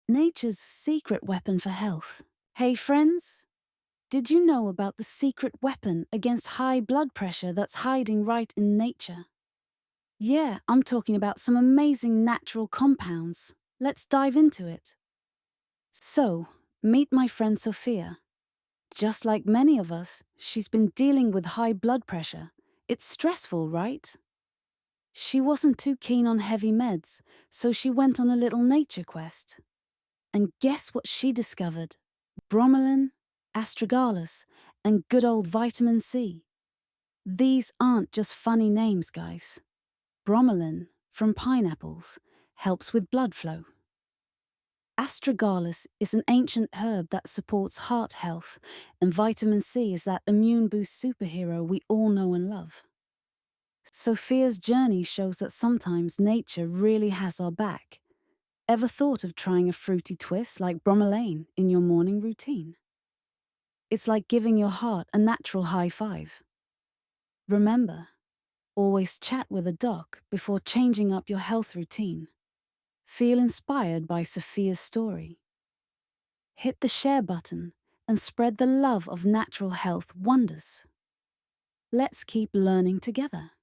Nature's secret weapon for health. Hey friends, did you know about the secret weapon against high blood pressure that's hiding right in nature? Yeah, I'm talking about some amazing natural compounds. Let's dive into it. So, meet my friend Sophia. Just like many of us, she's been dealing with high blood pressure. It's stressful, right? She wasn't too keen on heavy meds, so she went on a little nature quest. And guess what she discovered? Bromelain, astragalus, and good old vitamin C. These aren't just funny names, guys. Bromelain, from pineapples, helps with blood flow. Astragalus is an ancient herb that supports heart health, and vitamin C is that immune boost superhero we all know and love. Sophia's journey shows that sometimes nature really has our back. Ever thought of trying a fruity twist like bromelain in your morning routine? It's like giving your heart a natural high five. Remember, always chat with a doc before changing up your health routine. Feel inspired by Sophia's story. Hit the share button and spread the love of natural health wonders. Let's keep learning together.